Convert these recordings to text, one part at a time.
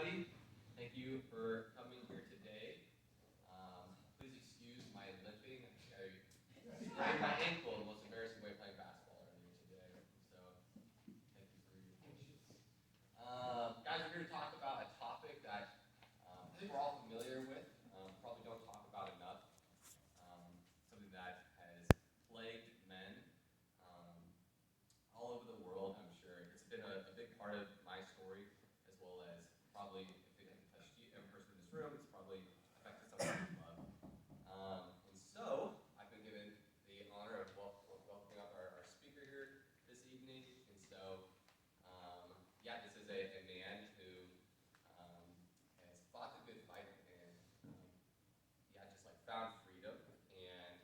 everybody. Thank you for coming here today. Please excuse my limping. I sprained my ankle in the most embarrassing way playing basketball earlier today. So, thank you for your patience. Guys, we're here to talk about a topic that I think we're all familiar with, probably don't talk about enough. Something that has plagued men all over the world, I'm sure. It's been a big part of my story, as well as probably, if it hasn't touched you, every person in this room, it's probably affected someone you love. And so, I've been given the honor of welcoming up our speaker here this evening. And so, yeah, this is a man who has fought the good fight and, yeah, just like found freedom. And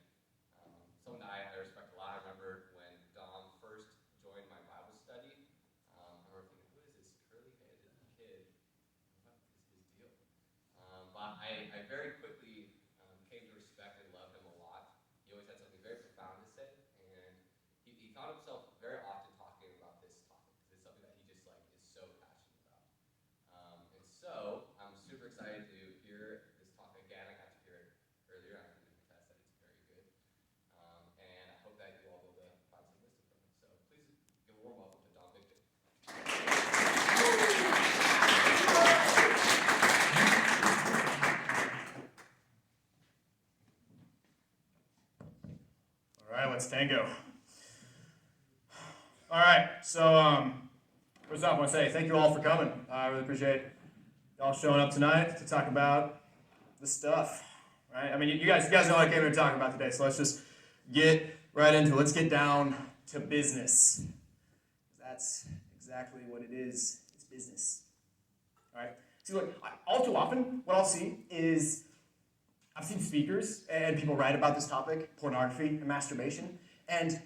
someone that I respect a lot. I remember when Dom first joined my Bible study. I remember thinking, who is this curly-headed kid? What is his deal? But I very quickly came to respect and love him a lot. He always had something very profound to say, and he found himself very often talking about this topic because it's something that he just like is so passionate about. And so I'm super excited to hear this talk again. I got to hear it earlier. I can attest that it's very good. And I hope that you all will find some wisdom from it. So please give a warm welcome to Dominic. All right, let's tango. All right, so first off, I want to say thank you all for coming. I really appreciate y'all showing up tonight to talk about this stuff, right? I mean, you guys know what I came here to talk about today, so let's just get right into it. Let's get down to business. That's exactly what it is. It's business. All right? See, look, all too often, what I'll see is I've seen speakers and people write about this topic, pornography and masturbation, and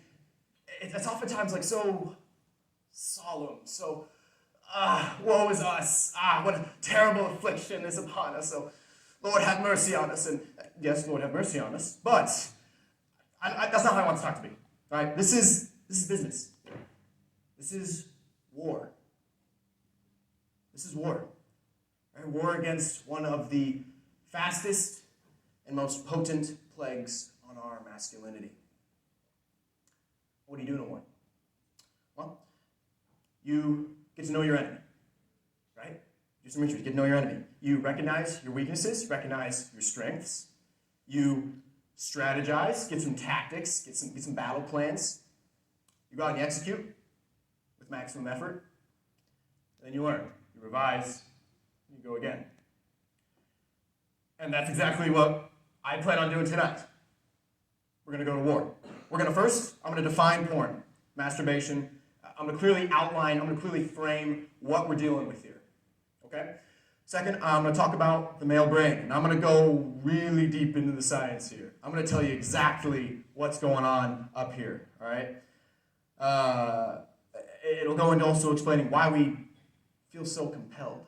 it's oftentimes like so solemn, so, woe is us, what a terrible affliction is upon us, so Lord have mercy on us, and yes, Lord have mercy on us, but that's not how I want to talk to me, right? This is business. This is war. This is war. Right? War against one of the fastest and most potent plagues on our masculinity. What do you do in a war? Well, you get to know your enemy, right? Do some research, get to know your enemy. You recognize your weaknesses, recognize your strengths. You strategize, get some tactics, get some battle plans. You go out and you execute with maximum effort. And then you learn, you revise, you go again. And that's exactly what I plan on doing tonight. We're going to go to war. I'm going to define porn, masturbation. I'm going to clearly outline, I'm going to clearly frame what we're dealing with here. Okay? Second, I'm going to talk about the male brain, and I'm going to go really deep into the science here. I'm going to tell you exactly what's going on up here, all right? It'll go into also explaining why we feel so compelled,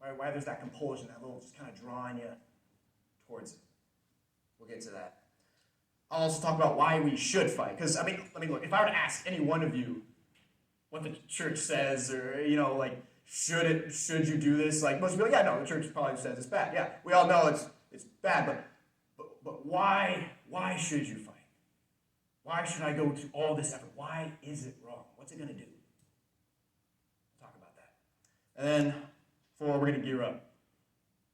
right? Why there's that compulsion, that little just kind of drawing you towards it. We'll get to that. I'll also talk about why we should fight, because, I mean, look, if I were to ask any one of you what the church says, or, you know, like, should you do this? Like, most people, yeah, no, the church probably says it's bad. Yeah, we all know it's bad, but why should you fight? Why should I go to all this effort? Why is it wrong? What's it going to do? We'll talk about that. And then, we're going to gear up.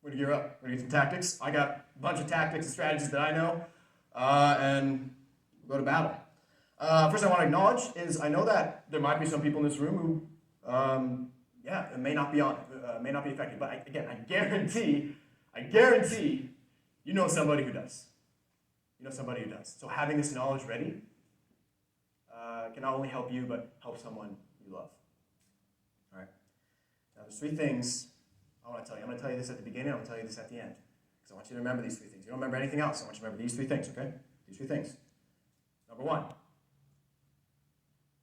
We're going to gear up. We're going to get some tactics. I got a bunch of tactics and strategies that I know, and we'll go to battle. First I want to acknowledge is I know that there might be some people in this room who, it may not be may not be affected. But I guarantee you know somebody who does. You know somebody who does. So having this knowledge ready can not only help you, but help someone you love. All right. Now there's three things I want to tell you. I'm going to tell you this at the beginning. I'm going to tell you this at the end. Because I want you to remember these three things. You don't remember anything else. I want you to remember these three things, okay? These three things. Number one,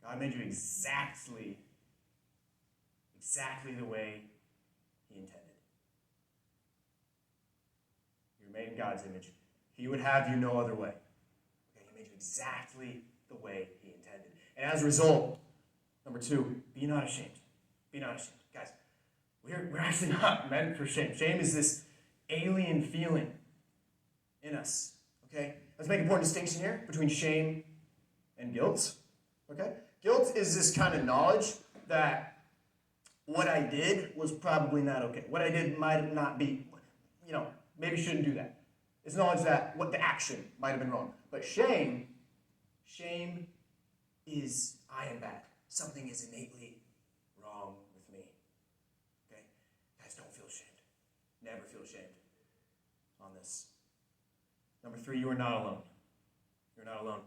God made you exactly the way he intended. You're made in God's image. He would have you no other way. Okay, he made you exactly the way he intended. And as a result, number two, be not ashamed. Be not ashamed. Guys, we're actually not meant for shame. Shame is this alien feeling in us, okay? Let's make an important distinction here between shame and guilt, okay? Guilt is this kind of knowledge that what I did was probably not okay. What I did might not be, maybe shouldn't do that. It's knowledge that what the action might have been wrong. But shame is I am bad. Something is innately wrong with me. Okay? Guys, don't feel shamed. Never feel shamed on this. Number 3, you are not alone. You're not alone.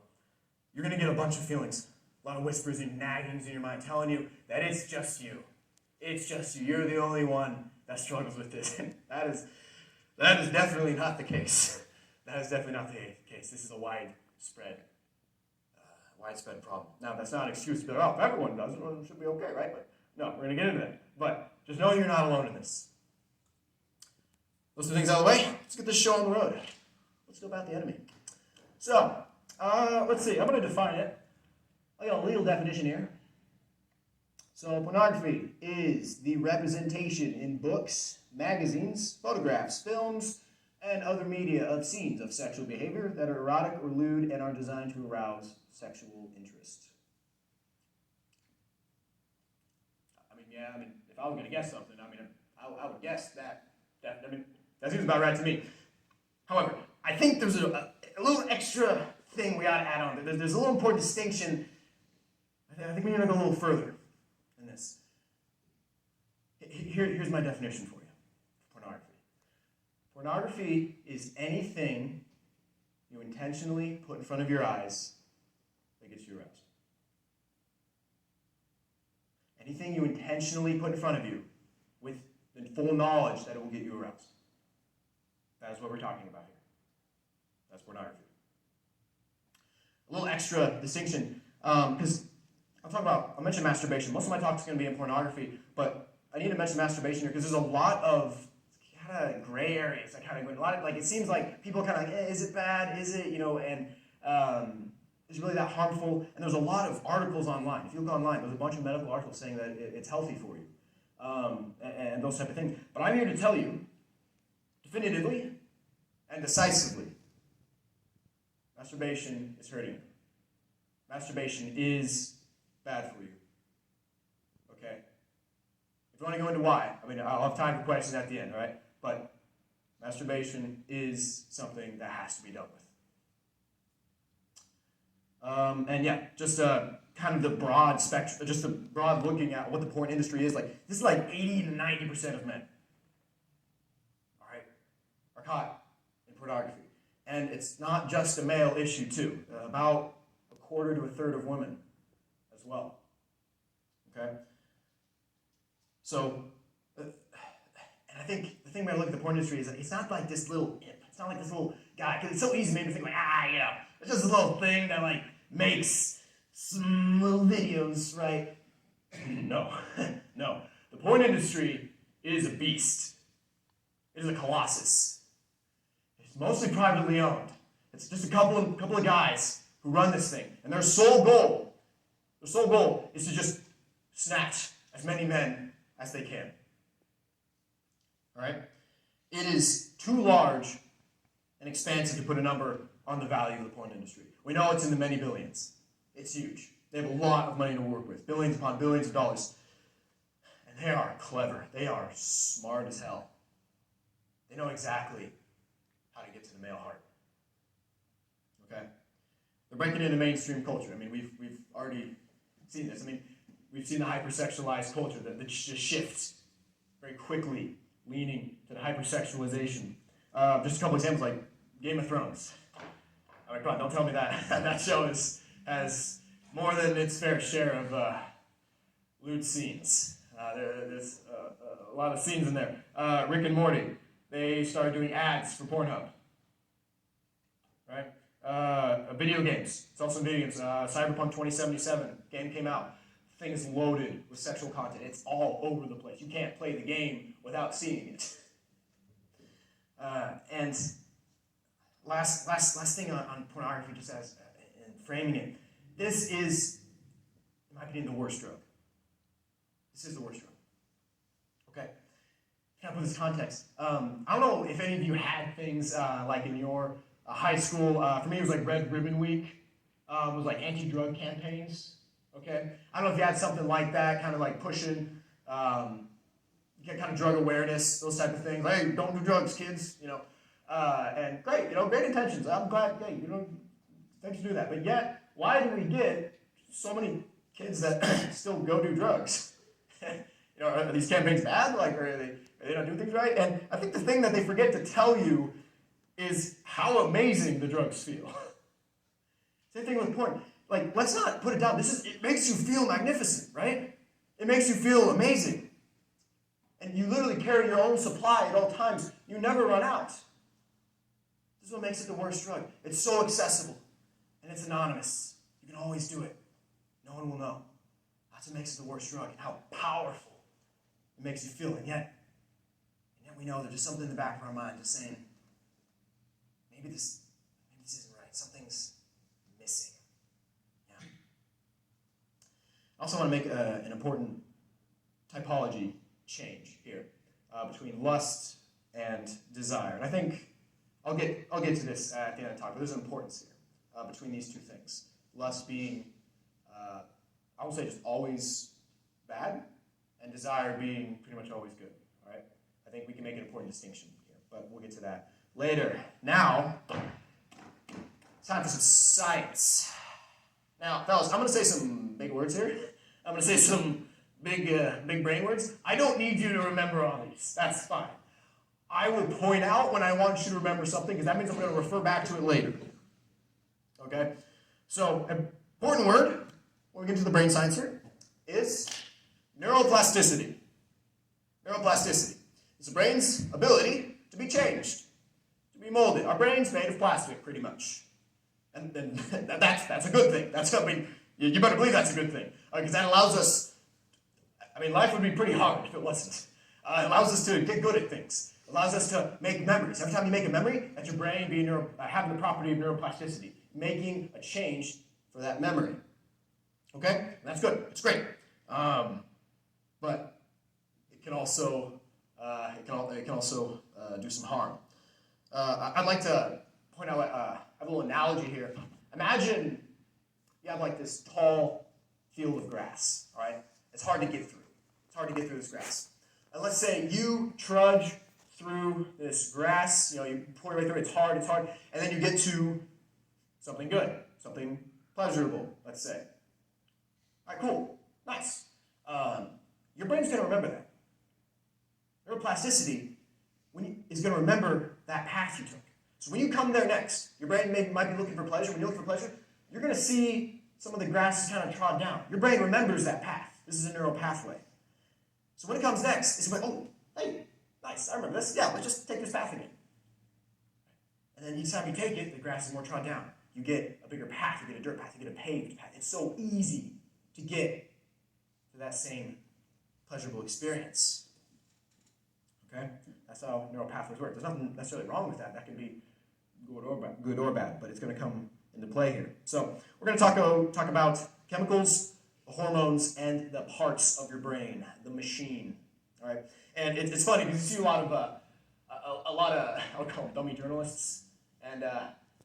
You're going to get a bunch of feelings, a lot of whispers and naggings in your mind telling you that it's just you. It's just you. You're the only one that struggles with this. That is definitely not the case. That is definitely not the case. This is a widespread problem. Now, that's not an excuse to be like, oh, if everyone does it, well, it should be okay, right? But no, we're going to get into that. But just know you're not alone in this. Those 2 things out of the way. Let's get this show on the road. Let's go about the enemy. So, let's see. I'm going to define it. I got a legal definition here. So, pornography is the representation in books, magazines, photographs, films, and other media of scenes of sexual behavior that are erotic or lewd and are designed to arouse sexual interest. If I was going to guess something, I would guess that seems about right to me. However, I think there's a little extra thing we ought to add on. There's a little important distinction. I think we need to go a little further in this. Here's my definition for you. Pornography. Pornography is anything you intentionally put in front of your eyes that gets you aroused. Anything you intentionally put in front of you with the full knowledge that it will get you aroused. That is what we're talking about here. That's pornography. A little extra distinction, because I'll mention masturbation. Most of my talk is going to be in pornography, but I need to mention masturbation here because there's a lot of kind of gray areas. It seems like people are kind of like, is it bad? Is it, and is it really that harmful? And there's a lot of articles online. If you look online, there's a bunch of medical articles saying that it's healthy for you, and those type of things. But I'm here to tell you, definitively and decisively, masturbation is hurting you. Masturbation is bad for you. Okay? If you want to go into why, I'll have time for questions at the end, all right? But masturbation is something that has to be dealt with. Just kind of the broad spectrum, just the broad looking at what the porn industry is like. This is like 80 to 90% of men, all right, are caught in pornography. And it's not just a male issue, too. About a quarter to a third of women as well. Okay? So, and I think the thing when I look at the porn industry is that it's not like this little imp. It's not like this little guy. Because it's so easy maybe to think like, it's just a little thing that makes some little videos, right? No. No. The porn industry is a beast. It is a colossus. It's mostly privately owned. It's just a couple of guys who run this thing. And their sole goal is to just snatch as many men as they can. All right? It is too large and expansive to put a number on the value of the porn industry. We know it's in the many billions. It's huge. They have a lot of money to work with, billions upon billions of dollars. And they are clever. They are smart as hell. They know exactly how to get to the male heart. Okay? They're breaking into mainstream culture. We've already seen this. We've seen the hypersexualized culture, the shift very quickly leaning to the hypersexualization. Just a couple examples like Game of Thrones. Come on, don't tell me that. That show has more than its fair share of lewd scenes. There's a lot of scenes in there. Rick and Morty, they started doing ads for Pornhub. Right? Video games. It's also video games. Cyberpunk 2077 game came out. Thing is loaded with sexual content. It's all over the place. You can't play the game without seeing it. And last thing on pornography, just as in framing it, this is, in my opinion, the worst drug. This is the worst drug. Okay? Kind of put this context. I don't know if any of you had things like in your high school. For me, it was like Red Ribbon Week. It was like anti-drug campaigns. Okay, I don't know if you had something like that, kind of like pushing, get kind of drug awareness, those type of things. Like, hey, don't do drugs, kids. And great, great intentions. I'm glad. Hey, thanks to do that. But yet, why do we get so many kids that still go do drugs? Are these campaigns bad? Like, are they not doing things right? And I think the thing that they forget to tell you is how amazing the drugs feel. Same thing with porn. Like, let's not put it down. It makes you feel magnificent, right? It makes you feel amazing. And you literally carry your own supply at all times. You never run out. This is what makes it the worst drug. It's so accessible. And it's anonymous. You can always do it. No one will know. That's what makes it the worst drug. And how powerful it makes you feel. And yet we know there's just something in the back of our mind just saying, maybe this isn't right. Something's missing. Yeah. I also want to make an important typology change here between lust and desire. And I think I'll get to this at the end of the talk, but there's an importance here between these two things. Lust being, I will say, just always bad, and desire being pretty much always good. All right? I think we can make an important distinction here, but we'll get to that later. Now, it's time for some science. Now, fellas, I'm going to say some big words here. I'm going to say some big brain words. I don't need you to remember all these. That's fine. I will point out when I want you to remember something, because that means I'm going to refer back to it later. Okay? So, important word, when we get to the brain science here, is neuroplasticity. Neuroplasticity. It's the brain's ability to be changed, to be molded. Our brain's made of plastic, pretty much. And that's a good thing. You better believe that's a good thing. Because that allows us, life would be pretty hard if it wasn't. It allows us to get good at things. It allows us to make memories. Every time you make a memory, that's your brain having the property of neuroplasticity, making a change for that memory. Okay? And that's good. It's great. But it can also do some harm. I'd like to point out, I have a little analogy here. Imagine you have like this tall field of grass, all right? It's hard to get through. It's hard to get through this grass. And let's say you trudge through this grass, you pour your way through, it's hard, and then you get to something good, something pleasurable, let's say. All right, cool, nice. Your brain's going to remember that. Neuroplasticity is going to remember that path you took. So when you come there next, your brain might be looking for pleasure. When you look for pleasure, you're going to see some of the grass is kind of trod down. Your brain remembers that path. This is a neural pathway. So when it comes next, it's like, oh, hey, nice, I remember this. Yeah, let's just take this path again. And then each time you take it, the grass is more trod down. You get a bigger path. You get a dirt path. You get a paved path. It's so easy to get to that same pleasurable experience. Okay? That's how neural pathways work. There's nothing necessarily wrong with that. That can be good or bad, but it's going to come into play here. So we're going to talk about chemicals, the hormones, and the parts of your brain, the machine. All right? And it's funny because you see a lot of I'll call them dummy journalists, and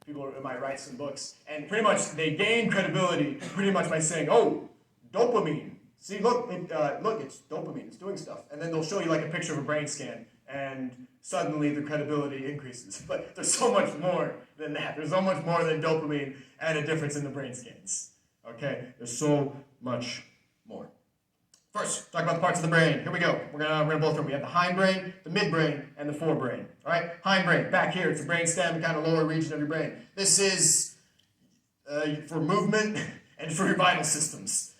people who might write some books, and pretty much they gain credibility pretty much by saying, oh, dopamine. See, look, it's dopamine. It's doing stuff. And then they'll show you like a picture of a brain scan, and suddenly the credibility increases. But there's so much more than that. There's so much more than dopamine and a difference in the brain scans. Okay? There's so much more. First, talk about the parts of the brain. Here we go. We're gonna blow through. We have the hindbrain, the midbrain, and the forebrain. All right? Hindbrain, back here. It's the brain stem, kind of lower region of your brain. This is for movement and for your vital systems.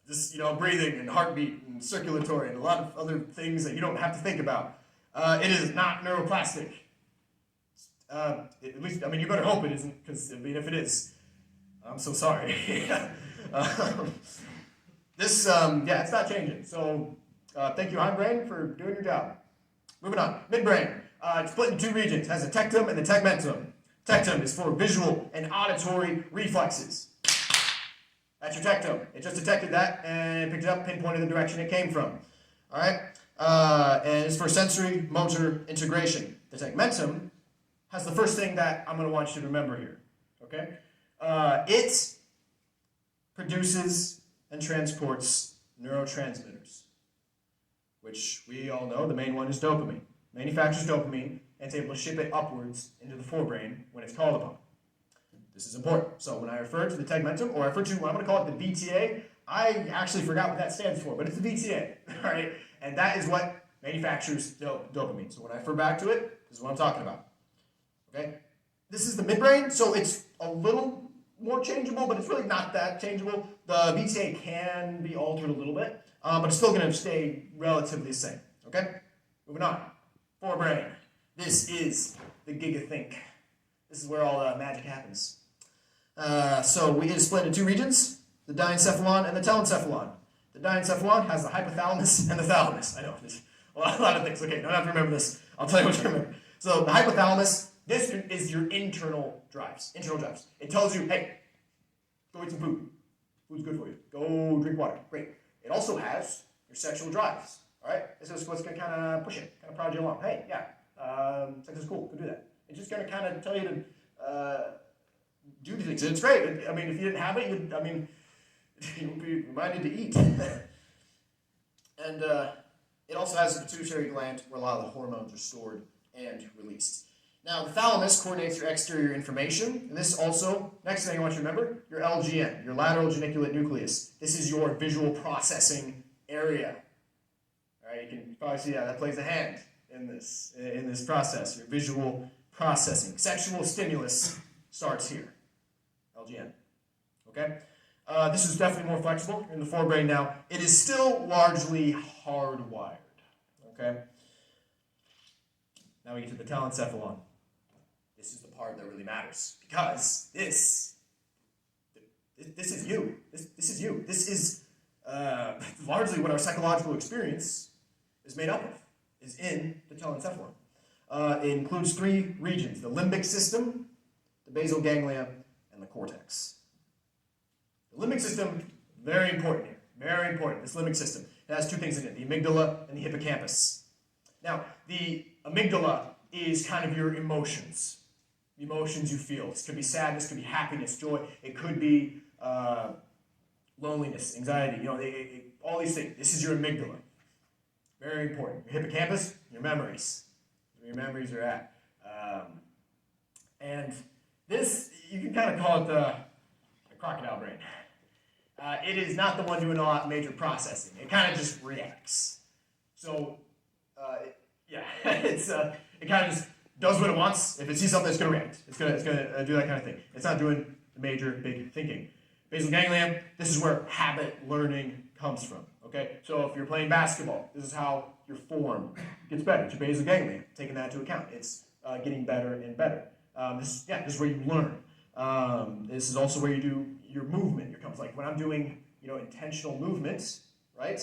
This, breathing and heartbeat and circulatory and a lot of other things that you don't have to think about. It is not neuroplastic. At least, you better hope it isn't, because, if it is, I'm so sorry. This, it's not changing. So, thank you, hindbrain, for doing your job. Moving on. Midbrain. It's split into two regions. It has a tectum and the tegmentum. Tectum is for visual and auditory reflexes. That's your tectum. It just detected that and picked it up, pinpointed the direction it came from. All right? and it's for sensory motor integration. The tegmentum has the first thing that I'm going to want you to remember here. Okay? It produces and transports neurotransmitters, which we all know the main one is dopamine. Manufactures dopamine and it's able to ship it upwards into the forebrain when it's called upon. This is important. So when I refer to the tegmentum, or I refer to what I'm going to call it the VTA, I actually forgot what that stands for, but it's the VTA, all right? And that is what manufactures dopamine. So when I refer back to it, this is what I'm talking about, okay? This is the midbrain, so it's a little more changeable, but it's really not that changeable. The VTA can be altered a little bit, but it's still going to stay relatively the same, okay? Moving on. Forebrain. This is the gigathink. This is where all the magic happens. So it is split into two regions, the diencephalon and the telencephalon. The diencephalon has the hypothalamus and the thalamus. I know, there's a lot of things. Okay, don't have to remember this. I'll tell you what to remember. So the hypothalamus, this is your internal drives. It tells you, hey, go eat some food. Food's good for you. Go drink water. Great. It also has your sexual drives. All right? This is what's going to kind of push it, kind of prod you along. Hey, yeah, sex is cool. Go do that. It's just going to kind of tell you to do these things. It's great. I mean, if you didn't have it, you would be reminded to eat. And it also has a pituitary gland where a lot of the hormones are stored and released. Now, the thalamus coordinates your exterior information. And this also, next thing I want you to remember, your LGN, your lateral geniculate nucleus. This is your visual processing area. All right, you can probably see that plays a hand in this process, your visual processing. Sexual stimulus starts here, LGN. Okay? This is definitely more flexible in the forebrain now. It is still largely hardwired. Okay? Now we get to the telencephalon. This is the part that really matters because this is you. This is you. This is largely what our psychological experience is made up of, is in the telencephalon. It includes three regions: the limbic system, the basal ganglia, and the cortex. The limbic system, very important here. Very important. This limbic system. It has two things in it: the amygdala and the hippocampus. Now, the amygdala is kind of your emotions. The emotions you feel. This could be sadness, could be happiness, joy. It could be loneliness, anxiety. All these things. This is your amygdala. Very important. Your hippocampus, your memories. Where your memories are at. And this, you can kind of call it the crocodile brain. It is not the one doing a lot of major processing. It kind of just reacts. So, it kind of just does what it wants. If it sees something, it's going to react. It's going to do that kind of thing. It's not doing the major, big thinking. Basal ganglia, this is where habit learning comes from. Okay? So if you're playing basketball, this is how your form gets better. It's your basal ganglia, taking that into account. It's getting better and better. This is where you learn. This is also where you do your movement. It comes like when I'm doing, intentional movements, right?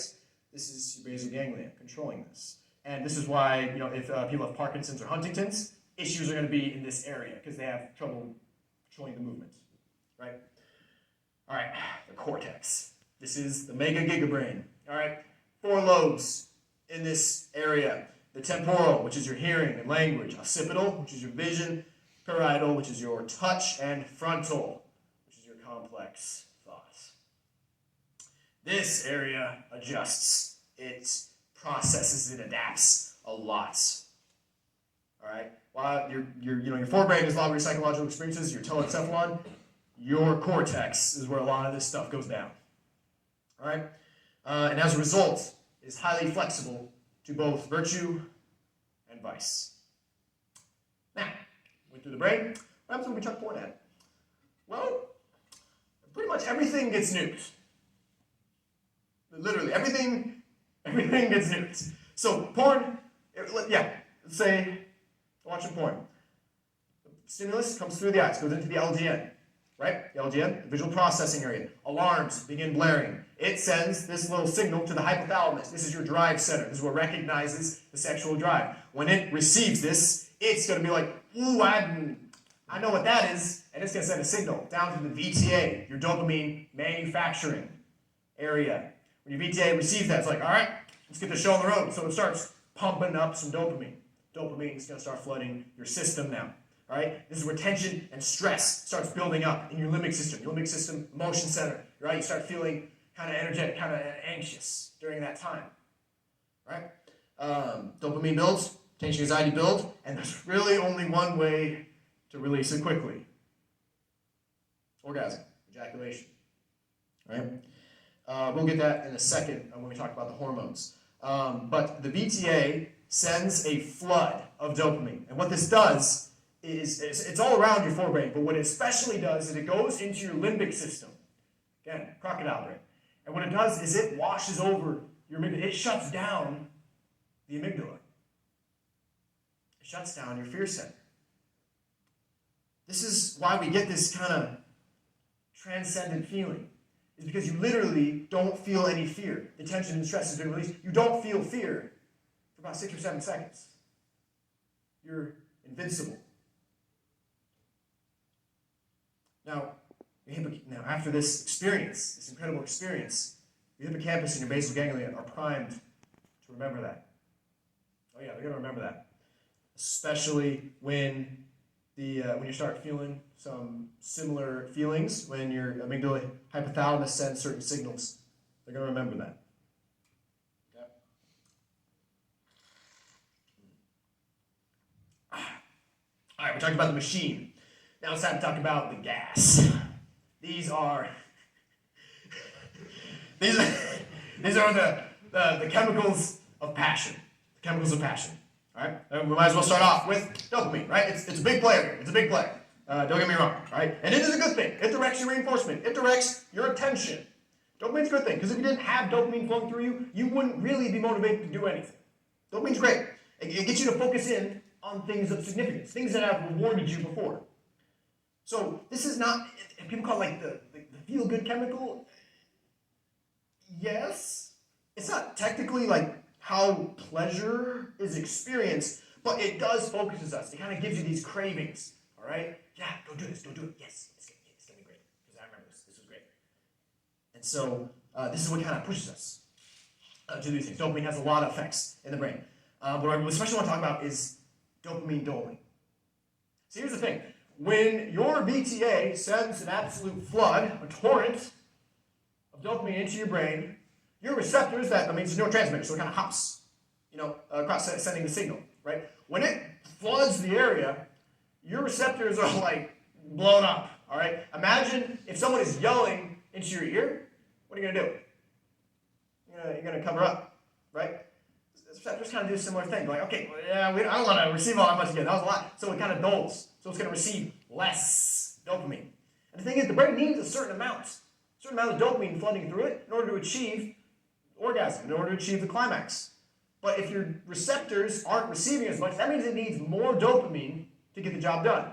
This is your basal ganglia controlling this. And this is why, if people have Parkinson's or Huntington's, issues are going to be in this area because they have trouble controlling the movement, right? All right, the cortex. This is the mega gigabrain, all right? 4 lobes in this area. The temporal, which is your hearing and language. Occipital, which is your vision. Parietal, which is your touch. And frontal, which is your complex thoughts. This area adjusts. It processes and adapts a lot. All right? While your forebrain is a lot of your psychological experiences, your telencephalon, your cortex is where a lot of this stuff goes down. All right? And as a result, it is highly flexible to both virtue and vice. Now, went through the brain. What happens when we chuck porn at it? Well, pretty much everything gets nuked. Literally, everything gets nuked. So, porn, let's say, watching porn. The stimulus comes through the eyes, goes into the LGN, right? The LGN, the visual processing area. Alarms begin blaring. It sends this little signal to the hypothalamus. This is your drive center. This is what recognizes the sexual drive. When it receives this, it's going to be like, ooh, I know what that is, and it's going to send a signal down to the VTA, your dopamine manufacturing area. When your VTA receives that, it's like, all right, Let's get the show on the road. So it starts pumping up some dopamine. Dopamine is going to start flooding your system now. All right? This is where tension and stress starts building up in your limbic system. Your limbic system, emotion center. Right? You start feeling kind of energetic, kind of anxious during that time. Right? Dopamine builds, tension, anxiety builds, and there's really only one way to release it quickly. Orgasm, ejaculation. Right? We'll get that in a second when we talk about the hormones. But the BTA sends a flood of dopamine. And what this does is it's all around your forebrain, but what it especially does is it goes into your limbic system. Again, crocodile brain. And what it does is it washes over your amygdala. It shuts down the amygdala. It shuts down your fear center. This is why we get this kind of transcendent feeling. Is because you literally don't feel any fear. The tension and stress has been released. You don't feel fear for about 6 or 7 seconds. You're invincible. Now after this experience, this incredible experience, your hippocampus and your basal ganglia are primed to remember that. Oh yeah, they're going to remember that. Especially when you start feeling some similar feelings, when your amygdala hypothalamus sends certain signals, they're going to remember that. Okay. All right, we talked about the machine. Now it's time to talk about the gas. These are the chemicals of passion. The chemicals of passion. All right, and we might as well start off with dopamine, right? It's a big player. It's a big player. Don't get me wrong, right? And it is a good thing. It directs your reinforcement. It directs your attention. Dopamine's a good thing, because if you didn't have dopamine flowing through you, you wouldn't really be motivated to do anything. Dopamine's great. It gets you to focus in on things of significance, things that have rewarded you before. So this is not, people call it like the feel-good chemical. Yes. It's not technically like how pleasure is experienced, but it does focus us. It kind of gives you these cravings, all right? Yeah, go do this, go do it. Yes, it's going to be great, because I remember this. This was great. And so this is what kind of pushes us to do things. Dopamine has a lot of effects in the brain. But what I especially want to talk about is dopamine doling. So here's the thing. When your BTA sends an absolute flood, a torrent of dopamine into your brain, your receptors, that means it's a neurotransmitter, so it kind of hops, across sending the signal, right? When it floods the area, your receptors are like blown up, all right? Imagine if someone is yelling into your ear, what are you going to do? You're going to cover up, right? Receptors kind of do a similar thing. Like, okay, yeah, I don't want to receive all that much again. That was a lot. So it kind of dulls. So it's going to receive less dopamine. And the thing is, the brain needs a certain amount of dopamine flooding through it in order to achieve orgasm, in order to achieve the climax. But if your receptors aren't receiving as much, that means it needs more dopamine to get the job done.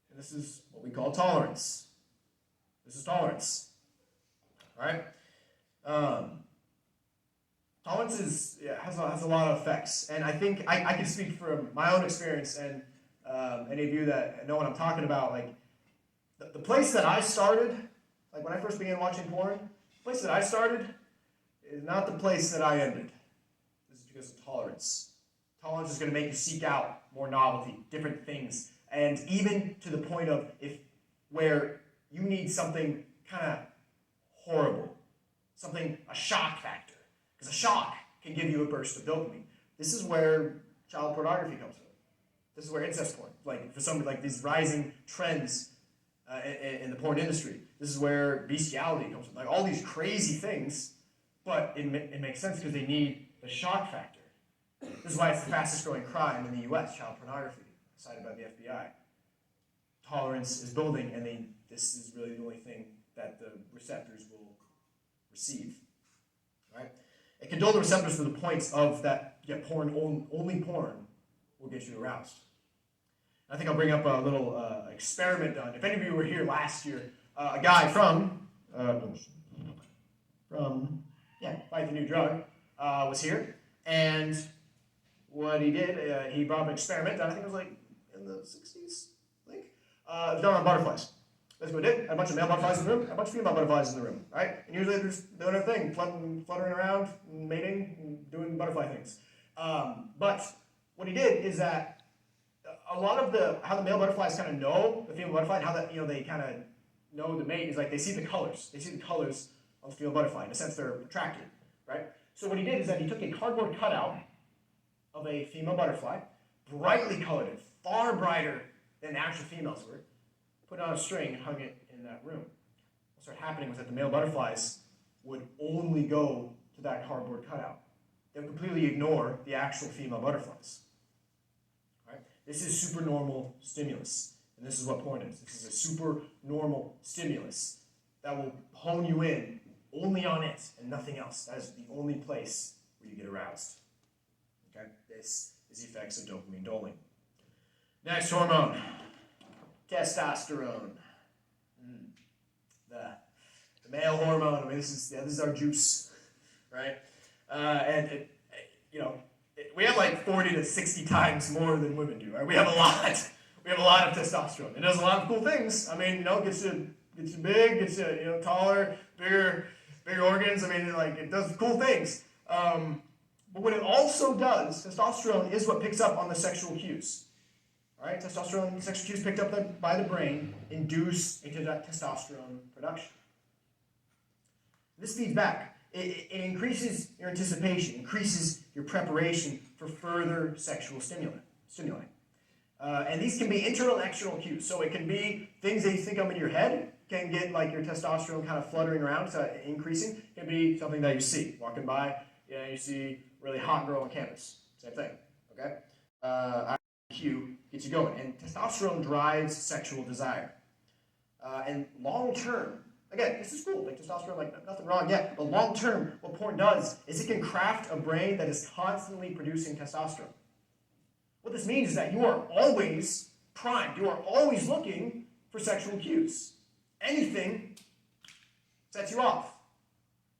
And this is what we call tolerance. This is tolerance. All right? Tolerance has a lot of effects. And I think I can speak from my own experience, and any of you that know what I'm talking about, like the place that I started, like when I first began watching porn, the place that I started is not the place that I ended. This is because of tolerance. Tolerance is going to make you seek out more novelty, different things, and even to the point of where you need something kind of horrible, a shock factor, because a shock can give you a burst of dopamine. This is where child pornography comes from. This is where incest porn, like for somebody like these rising trends in the porn industry. This is where bestiality comes from, like all these crazy things. But it makes sense because they need the shock factor. This is why it's the fastest growing crime in the U.S., child pornography, cited by the FBI. Tolerance is building, and this is really the only thing that the receptors will receive. Right? It can dull the receptors to the points of that only porn will get you aroused. I think I'll bring up a little experiment done. If any of you were here last year, a guy from Fight the New Drug, was here, and what he did, he brought up an experiment done, I think it was like in the 60s, I think. It was done on butterflies. That's what it did. Had a bunch of male butterflies in the room, had a bunch of female butterflies in the room, right? And usually they're just doing their thing, fluttering around, mating, and doing butterfly things. But what he did is that a lot of how the male butterflies kind of know the female butterfly and how that they kind of know the mate is like they see the colors. They see the colors of the female butterfly. In a sense, they're attracted, right? So what he did is that he took a cardboard cutout of a female butterfly, brightly colored it, far brighter than the actual females were, put it on a string and hung it in that room. What started happening was that the male butterflies would only go to that cardboard cutout. They would completely ignore the actual female butterflies. Right? This is supernormal stimulus. And this is what porn is. This is a super normal stimulus that will hone you in only on it and nothing else. That is the only place where you get aroused. Okay? This is the effects of dopamine doling. Next hormone, testosterone. The male hormone. I mean, this is our juice, right? And we have like 40 to 60 times more than women do. Right? We have a lot. We have a lot of testosterone. It does a lot of cool things. I mean, gets you big, gets you taller, bigger organs. I mean, it does cool things. But what it also does, testosterone is what picks up on the sexual cues. All right, testosterone, sexual cues picked up by the brain induce into that testosterone production. This feeds back. It increases your anticipation, increases your preparation for further sexual stimuli. And these can be internal and external cues. So it can be things that you think of in your head, can get like your testosterone kind of fluttering around, increasing. It can be something that you see. Walking by, you see a really hot girl on campus. Same thing, okay? Cue gets you going. And testosterone drives sexual desire. And long term, again, this is cool, like testosterone, nothing wrong yet. But long term, what porn does is it can craft a brain that is constantly producing testosterone. What this means is that you are always primed. You are always looking for sexual cues. Anything sets you off.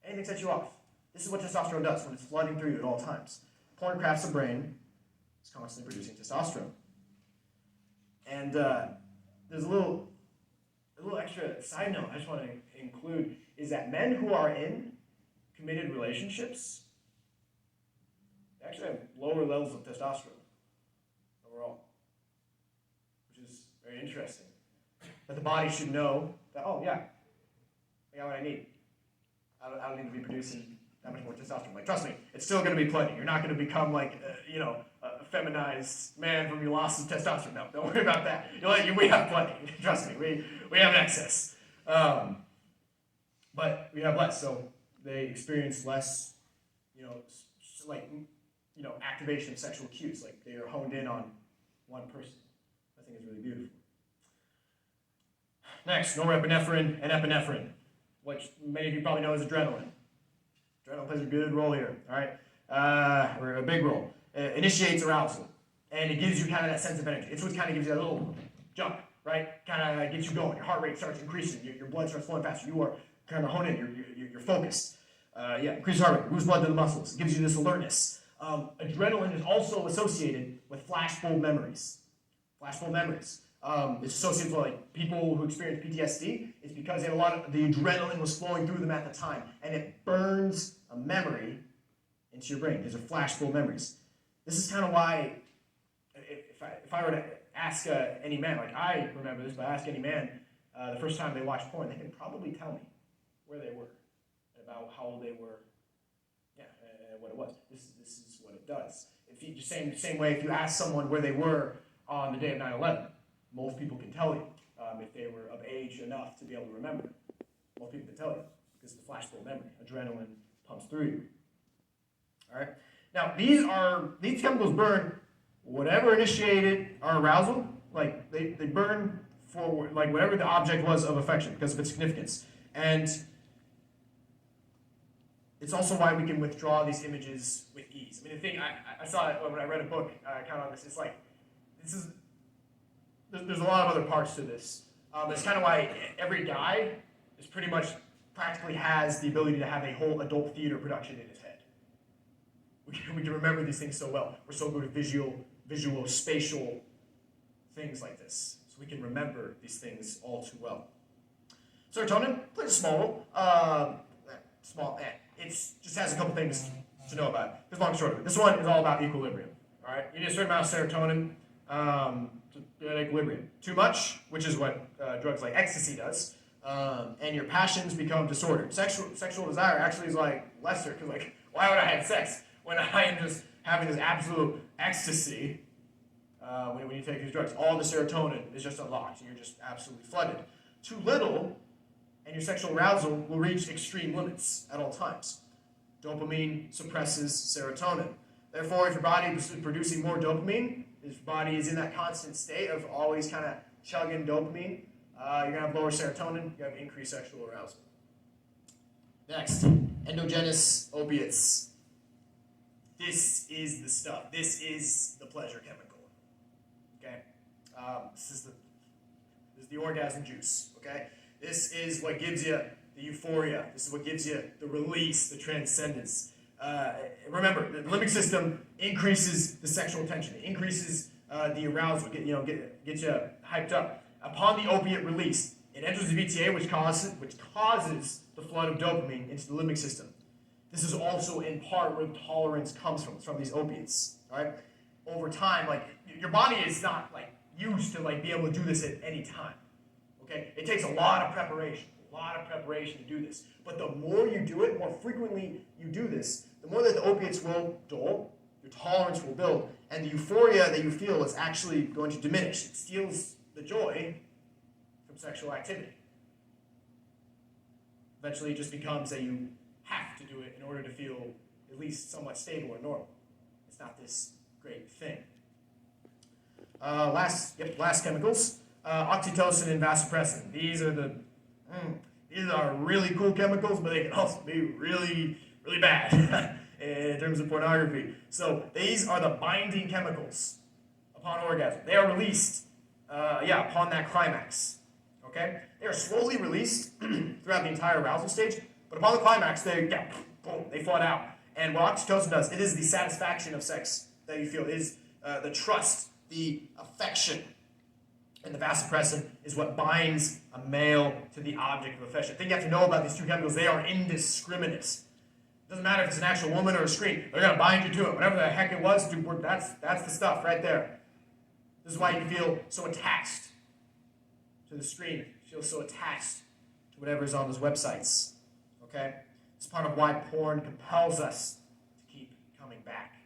Anything sets you off. This is what testosterone does when it's flooding through you at all times. Porn crafts the brain. It's constantly producing testosterone. And there's a little extra side note I just want to include is that men who are in committed relationships actually have lower levels of testosterone overall, which is very interesting. But the body should know that, oh yeah, I got what I need. I don't need to be producing that much more testosterone. Like, trust me, it's still going to be plenty. You're not going to become like, a feminized man from your loss of testosterone. No, don't worry about that. We have plenty. Trust me, we have excess. But we have less, so they experience less, activation of sexual cues. Like they are honed in on one person. I think it's really beautiful. Next, norepinephrine and epinephrine, which many of you probably know as adrenaline. Adrenaline plays a good role here, all right? Or a big role. Initiates arousal, and it gives you kind of that sense of energy. It's what kind of gives you that little jump, right? Kind of gets you going. Your heart rate starts increasing. Your blood starts flowing faster. You are kind of honed in. You're focused. Increases heart rate, moves blood to the muscles. It gives you this alertness. Adrenaline is also associated with flashbulb memories. Flashbulb memories. It's associated with people who experience PTSD. It's because they had a lot of the adrenaline was flowing through them at the time, and it burns a memory into your brain. These are flashbulb memories. This is kind of why, if I were to ask any man, I remember this, but ask any man the first time they watched porn, they can probably tell me where they were, about how old they were, and what it was. This is what it does. If you just same way, if you ask someone where they were on the day of 9/11, most people can tell you if they were of age enough to be able to remember. Most people can tell you because of the flashbulb memory. Adrenaline pumps through you. All right. Now these chemicals burn whatever initiated our arousal. Like they burn for whatever the object was of affection because of its significance. And it's also why we can withdraw these images with ease. I mean, the thing I saw it when I read a book kind of on this. It's like there's a lot of other parts to this. It's kind of why every guy is pretty much practically has the ability to have a whole adult theater production in his head. We can remember these things so well. We're so good at visual, spatial things like this. So we can remember these things all too well. Serotonin plays a small. It just has a couple things to know about it. There's long and short of it. This one is all about equilibrium. All right, you need a certain amount of serotonin to be at equilibrium. Too much, which is what drugs like ecstasy does, and your passions become disordered. Sexual desire actually is like lesser, because like, why would I have sex when I am just having this absolute ecstasy? When you take these drugs, all the serotonin is just unlocked, and you're just absolutely flooded. Too little, and your sexual arousal will reach extreme limits at all times. Dopamine suppresses serotonin. Therefore, if your body is producing more dopamine, if your body is in that constant state of always kind of chugging dopamine, you're going to have lower serotonin, you have increased sexual arousal. Next, endogenous opiates. This is the stuff. This is the pleasure chemical. Okay? This is the orgasm juice. Okay? This is what gives you the euphoria. This is what gives you the release, the transcendence. Remember, the limbic system increases the sexual tension. It increases the arousal. Get you hyped up. Upon the opiate release, it enters the VTA, which causes the flood of dopamine into the limbic system. This is also in part where tolerance comes from these opiates. All right. Over time, like your body is not like used to like be able to do this at any time. Okay, it takes a lot of preparation to do this. But the more you do it, more frequently you do this, the more that the opiates will dull, your tolerance will build, and the euphoria that you feel is actually going to diminish. It steals the joy from sexual activity. Eventually, it just becomes that you have to do it in order to feel at least somewhat stable or normal. It's not this great thing. Last chemicals. Oxytocin and vasopressin. These are really cool chemicals, but they can also be really, really bad in terms of pornography. So these are the binding chemicals upon orgasm. They are released, upon that climax. Okay, they are slowly released throughout the entire arousal stage, but upon the climax, they flood out. And what oxytocin does, it is the satisfaction of sex that you feel. It is the trust, the affection. And the vasopressin is what binds a male to the object of affection. The thing you have to know about these two chemicals, they are indiscriminate. It doesn't matter if it's an actual woman or a screen. They're going to bind you to it. Whatever the heck it was, that's the stuff right there. This is why you feel so attached to the screen. You feel so attached to whatever's on those websites. Okay? It's part of why porn compels us to keep coming back.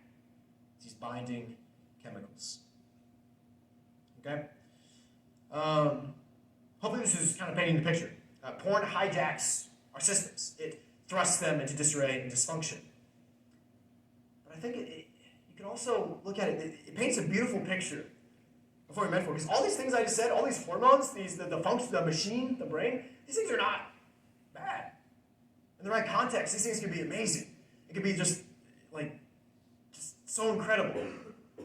It's these binding chemicals. Okay? Hopefully this is kind of painting the picture. Porn hijacks our systems. It thrusts them into disarray and dysfunction. But I think you can also look at it. It paints a beautiful picture of what we're meant for. Because all these things I just said, all these hormones, the function, the machine, the brain, these things are not bad. In the right context, these things can be amazing. It can be just so incredible.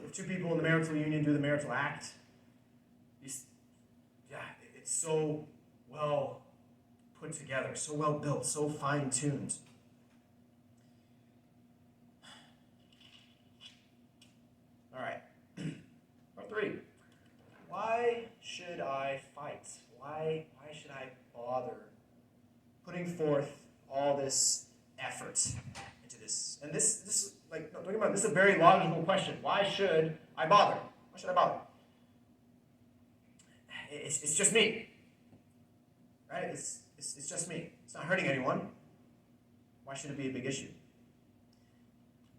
If two people in the marital union do the marital act, it's so well put together, so well built, so fine-tuned. All right. Part 3. Why should I fight? Why should I bother putting forth all this effort into this? And this don't get me wrong, this is a very logical question. Why should I bother? Why should I bother? It's just me, right? It's just me. It's not hurting anyone. Why should it be a big issue?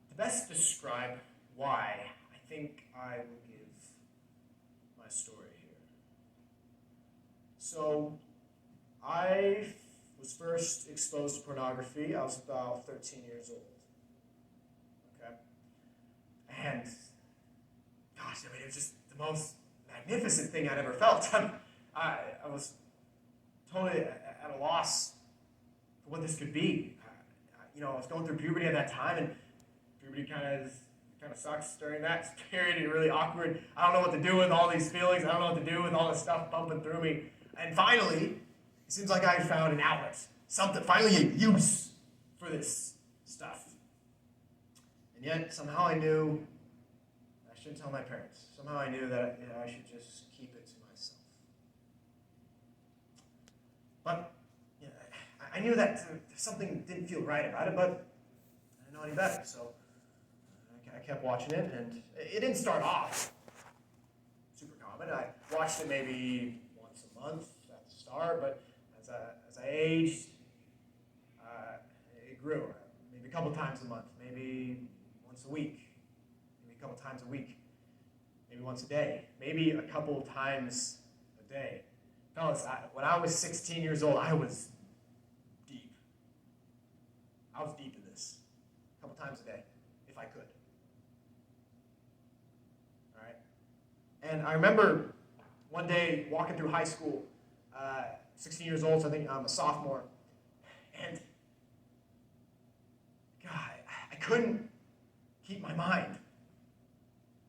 To best describe why, I think I will give my story here. So, I was first exposed to pornography. I was about 13 years old. Okay? And, gosh, it was just the most magnificent thing I'd ever felt. I was totally at a loss for what this could be. I was going through puberty at that time, and puberty kind of sucks during that period. It's really awkward. I don't know what to do with all these feelings. I don't know what to do with all this stuff bumping through me. And finally, it seems like I found an outlet, finally a use for this stuff. And yet, somehow I knew I shouldn't tell my parents. Somehow I knew that I should just keep it to myself. But I knew that something didn't feel right about it, but I didn't know any better. So I kept watching it, and it didn't start off super common. I watched it maybe once a month at the start, but as I aged, it grew. Maybe a couple times a month, maybe once a week, maybe a couple times a week, maybe once a day, maybe a couple times a day. Fellas, when I was 16 years old, I was deep. I was deep in this. A couple times a day, if I could. All right? And I remember one day walking through high school, 16 years old, so I think I'm a sophomore, and God, I couldn't keep my mind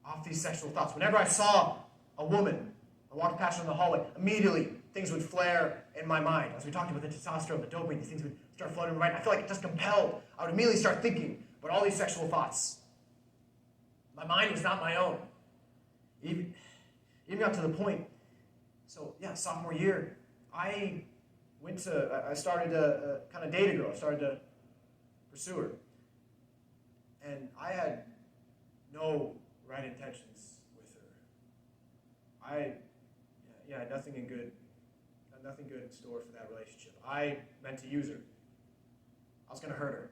off these sexual thoughts. Whenever I saw a woman, I walked past her in the hallway, immediately things would flare in my mind. As we talked about the testosterone, the dopamine, these things would start flooding in my mind. I feel like it just compelled. I would immediately start thinking about all these sexual thoughts. My mind was not my own. Even got to the point, so yeah, sophomore year, I started to kind of date a girl. I started to pursue her. And I had no right intentions with her. I had nothing good in store for that relationship. I meant to use her. I was going to hurt her.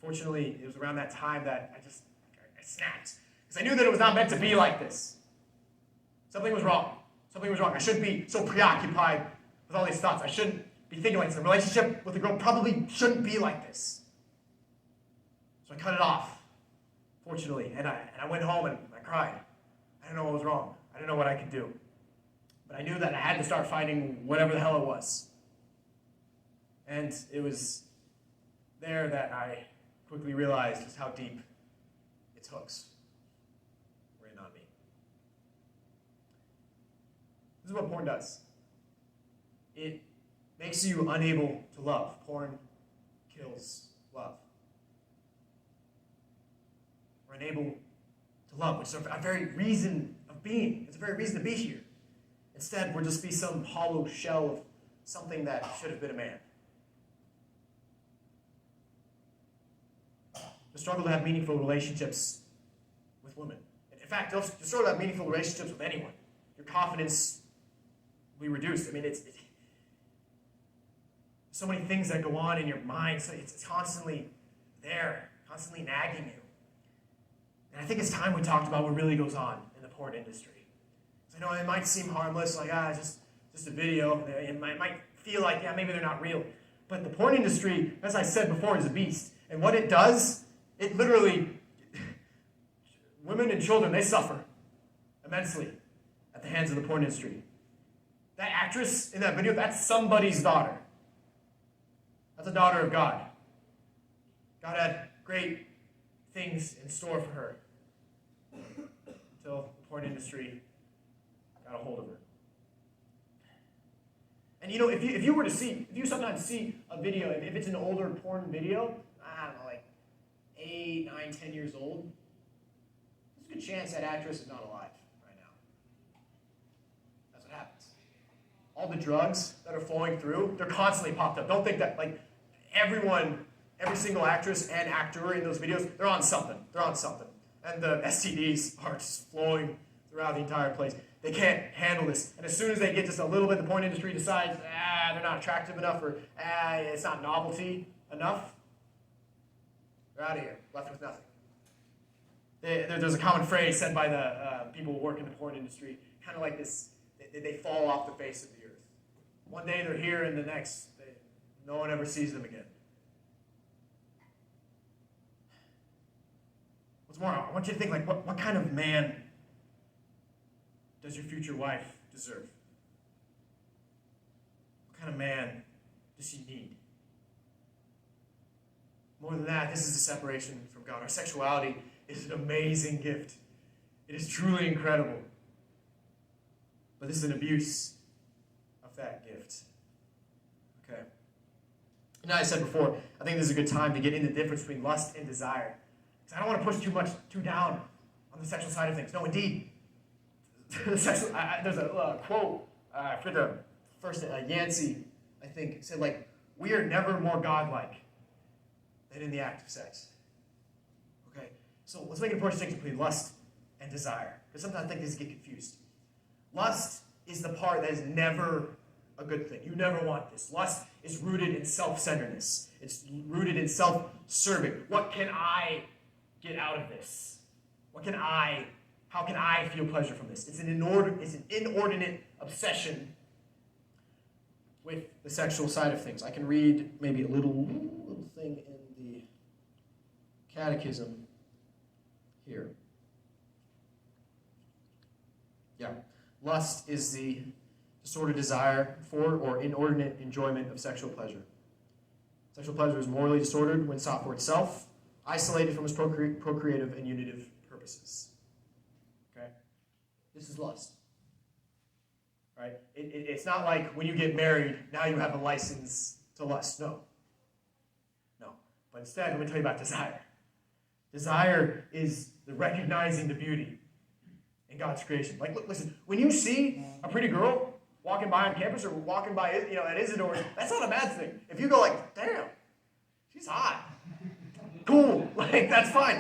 Fortunately, it was around that time that I snapped. Because I knew that it was not meant to be like this. Something was wrong. I shouldn't be so preoccupied with all these thoughts. I shouldn't be thinking like this. A relationship with a girl probably shouldn't be like this. So I cut it off, fortunately. And I went home and I cried. I didn't know what was wrong. I didn't know what I could do. But I knew that I had to start fighting whatever the hell it was. And it was there that I quickly realized just how deep its hooks were in on me. This is what porn does. It makes you unable to love. Porn kills love. We're unable to love, which is a very reason of being. It's a very reason to be here. Instead, we'll just be some hollow shell of something that should have been a man. The struggle to have meaningful relationships with women. In fact, the struggle to have meaningful relationships with anyone. Your confidence will be reduced. I mean, it's so many things that go on in your mind. So it's constantly there, constantly nagging you. And I think it's time we talked about what really goes on in the porn industry. I know it might seem harmless, like, it's just a video. It might feel like, maybe they're not real. But the porn industry, as I said before, is a beast. And what it does, it literally, women and children, they suffer immensely at the hands of the porn industry. That actress in that video, that's somebody's daughter. That's a daughter of God. God had great things in store for her until the porn industry got a hold of her. And if you sometimes see a video, if it's an older porn video, I don't know, like 8, 9, 10 years old, there's a good chance that actress is not alive right now. That's what happens. All the drugs that are flowing through, they're constantly popped up. Don't think that, like, every single actress and actor in those videos, they're on something. And the STDs are just flowing throughout the entire place. They can't handle this. And as soon as they get just a little bit, the porn industry decides, they're not attractive enough, or it's not novelty enough, they're out of here, left with nothing. There's a common phrase said by the people who work in the porn industry, kind of like this, they fall off the face of the earth. One day they're here, and the next, no one ever sees them again. What's more, I want you to think, like, what kind of man does your future wife deserve? What kind of man does she need? More than that, this is a separation from God. Our sexuality is an amazing gift. It is truly incredible. But this is an abuse of that gift. Okay? And as I said before, I think this is a good time to get into the difference between lust and desire. Because I don't want to push too down on the sexual side of things. No, indeed. There's a quote for the first, Yancey, I think, said, like, we are never more godlike than in the act of sex. Okay? So let's make an important distinction between lust and desire, because sometimes I think these get confused. Lust is the part that is never a good thing. You never want this. Lust is rooted in self-centeredness. It's rooted in self-serving. What can I get out of this? How can I feel pleasure from this? It's an inordinate obsession with the sexual side of things. I can read maybe a little thing in the Catechism here. Yeah. Lust is the disordered desire for or inordinate enjoyment of sexual pleasure. Sexual pleasure is morally disordered when sought for itself, isolated from its procreative and unitive purposes. Okay? This is lust. Right? It's not like when you get married, now you have a license to lust. No. But instead, let me tell you about desire. Desire is the recognizing the beauty in God's creation. Like, look, listen, when you see a pretty girl walking by on campus or walking by, at Isidore, that's not a bad thing. If you go like, damn, she's hot. Cool. Like, that's fine.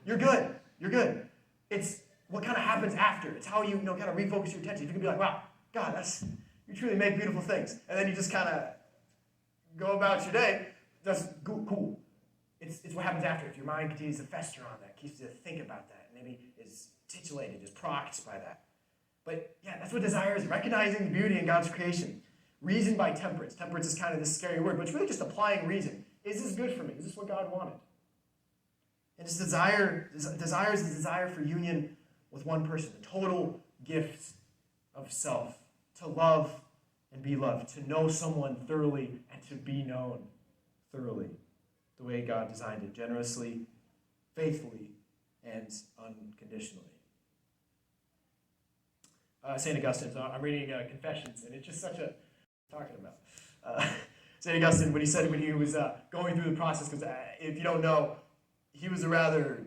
You're good. It's what kind of happens after. It's how you, kind of refocus your attention. You can be like, wow, God, you truly make beautiful things. And then you just kind of go about your day. That's cool. It's what happens after. If your mind continues to fester on that, keeps you to think about that, maybe is titillated, is procked by that. But yeah, that's what desire is, recognizing the beauty in God's creation. Reason by temperance. Temperance is kind of this scary word, but it's really just applying reason. Is this good for me? Is this what God wanted? And this desire is the desire for union with one person, the total gift of self, to love and be loved, to know someone thoroughly and to be known thoroughly, the way God designed it, generously, faithfully, and unconditionally. St. Augustine, so I'm reading Confessions, and it's just such a, talking about. St. Augustine, when he was going through the process, because if you don't know, he was a rather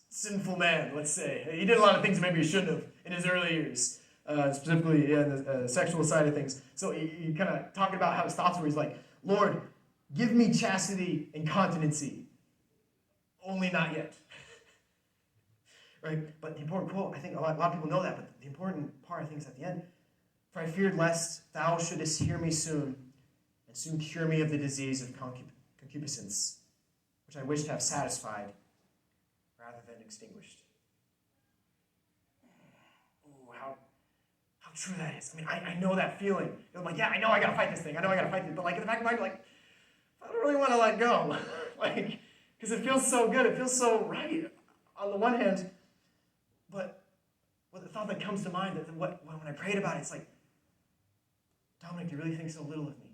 sinful man, let's say. He did a lot of things maybe he shouldn't have in his early years, specifically in the sexual side of things. So he kind of talking about how his thoughts were. He's like, Lord, give me chastity and continency, only not yet. Right? But the important quote, I think a lot of people know that, but the important part, I think, is at the end. For I feared lest thou shouldest hear me soon, and soon cure me of the disease of concupiscence, which I wish to have satisfied rather than extinguished. Ooh, how true that is. I mean, I know that feeling. I'm like, yeah, I know I gotta fight this thing. But like in the back of my mind, like, I don't really want to let go. Like, because it feels so good. It feels so right on the one hand. But the thought that comes to mind, that when I prayed about it, it's like, Dominic, do you really think so little of me?